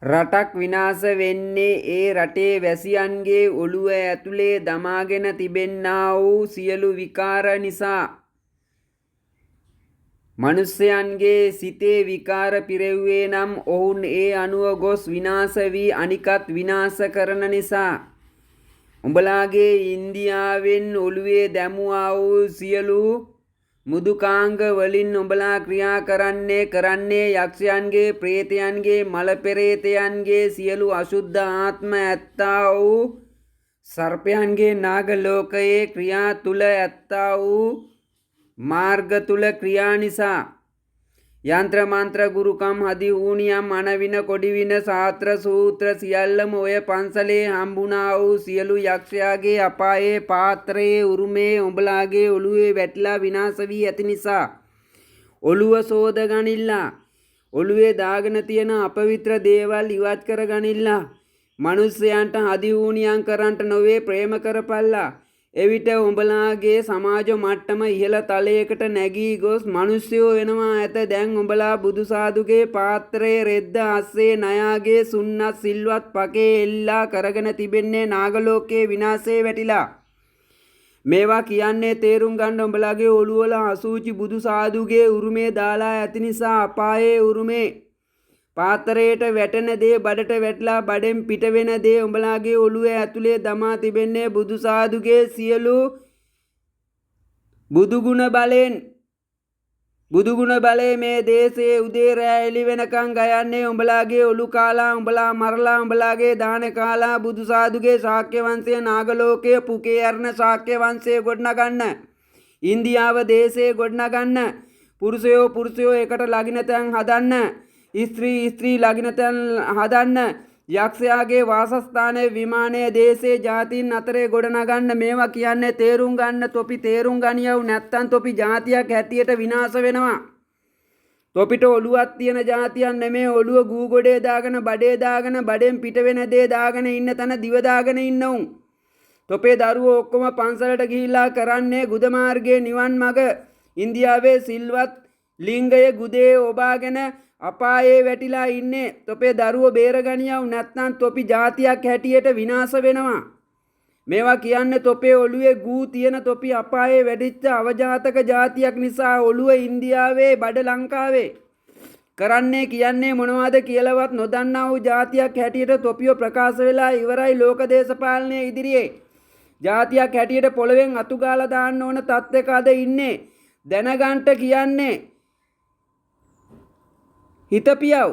රටක් විනාශ වෙන්නේ ඒ රටේ වැසියන්ගේ ඔළුව ඇතුලේ දමාගෙන තිබෙන්නා වූ සියලු විකාර නිසා. මනුෂ්‍යයන්ගේ සිතේ විකාර පිරෙව්වේ නම් ඔවුන් ඒ අනුව ගොස් විනාශ වී අනිකත් විනාශ කරන නිසා. උඹලාගේ ඉන්දියාවෙන් ඔළුවේ දැමුවා වූ සියලු මුදුකාංග වලින් උඹලා ක්‍රියා කරන්නේ යක්ෂයන්ගේ ප්‍රේතයන්ගේ මලපෙරේතයන්ගේ සියලු අශුද්ධ ආත්ම ඇත්තා වූ සර්පයන්ගේ නාග ලෝකයේ ක්‍රියා තුල ඇත්තා වූ මාර්ග තුල ක්‍රියා නිසා. යන්ත්‍ර මන්ත්‍ර ගුරුකම් හදි ඌනියම් අනවින කොඩිවින සාත්‍ර සූත්‍ර සියල්ලම ඔය පන්සලේ හම්බුණා වූ සියලු යක්ෂයාගේ අපායේ පාත්‍රයේ උරුමේ උඹලාගේ ඔළුවේ වැටිලා විනාශ වී ඇති නිසා. ඔළුව සෝද ගනිල්ලා. ඔළුවේ දාගෙන තියෙන අපවිත්‍ර දේවල් ඉවත් කර ගනිල්ලා. මිනිස්සයන්ට හදි ඌනියම් කරන්ට නොවේ ප්‍රේම කරපල්ලා. එවිට උඹලාගේ සමාජ මට්ටම ඉහළ තලයකට නැගී ගොස් මිනිස්සුયો වෙනවා ඇත. දැන් උඹලා බුදුසාදුගේ පාත්‍රයේ රෙද්ද අස්සේ නයාගේ සුන්නත් සිල්වත් පකේ එල්ලා කරගෙන තිබෙන්නේ නාගලෝකයේ විනාශේ වැටිලා. මේවා කියන්නේ තේරුම් ගන්න උඹලාගේ ඔළුවල අසූචි බුදුසාදුගේ උරුමේ දාලා ඇති නිසා. අපායේ උරුමේ පාත්‍රයට වැටෙන දේ බඩට වැටලා බඩෙන් පිට වෙන දේ උඹලාගේ ඔළුවේ ඇතුලේ දමා තිබෙන්නේ බුදුසාදුගේ සියලු බුදුගුණ බලෙන්. බුදුගුණ බලේ මේ දේශයේ උදේ රෑ එළි වෙනකන් ගයන්නේ උඹලාගේ ඔළු කාලා උඹලා මරලා උඹලාගේ දාන කාලා බුදුසාදුගේ ශාක්‍ය වංශයේ නාගලෝකයේ පුකේ අරණ ශාක්‍ය වංශයේ ගොඩනගන්න. ඉන්දියාව දේශයේ ගොඩනගන්න. පුරුෂයෝ එකට ලගින තැන් හදන්න. ස්ත්‍රී ලගින තැන් හදන්න. යක්ෂයාගේ වාසස්ථානයේ විමානයේ දේශේ ජාතීන් අතරේ ගොඩනගන්න. මේවා කියන්නේ තේරුම් ගන්න. තොපි තේරුම් ගනියව නැත්තම් තොපි ජාතියක් හැටියට විනාශ වෙනවා. තොපිට ඔළුවක් තියෙන ජාතියක් නෙමේ. ඔළුව ගූ ගොඩේ දාගෙන බඩේ දාගෙන බඩෙන් පිට වෙන දේ දාගෙන ඉන්න තැන දිව දාගෙන ඉන්නවුන්. තොපේ දරුවෝ ඔක්කොම පන්සලට ගිහිල්ලා කරන්නේ ගුද මාර්ගයේ නිවන් මඟ. ඉන්දියාවේ සිල්වත් ලිංගයේ ගුදේ ඔබාගෙන අපායේ වැටිලා ඉන්නේ. තොපේ දරුවෝ බේරගනියව නැත්නම් තොපි ජාතියක් හැටියට විනාශ වෙනවා. මේවා කියන්නේ තොපේ ඔළුවේ ගූ තියෙන තොපි අපායේ වැඩිච්ච අවජාතක ජාතියක් නිසා. ඔළුව ඉන්දියාවේ බඩ ලංකාවේ කරන්නේ කියන්නේ මොනවද කියලාවත් නොදන්නා වූ ජාතියක් හැටියට තොපිය ප්‍රකාශ වෙලා ඉවරයි ලෝක දේශපාලනයේ ඉදිරියේ. ජාතියක් හැටියට පොළවෙන් අතු ගාලා දාන්න ඕන තත්ත්වයක අද ඉන්නේ. දැනගන්ට කියන්නේ හිතපියව්.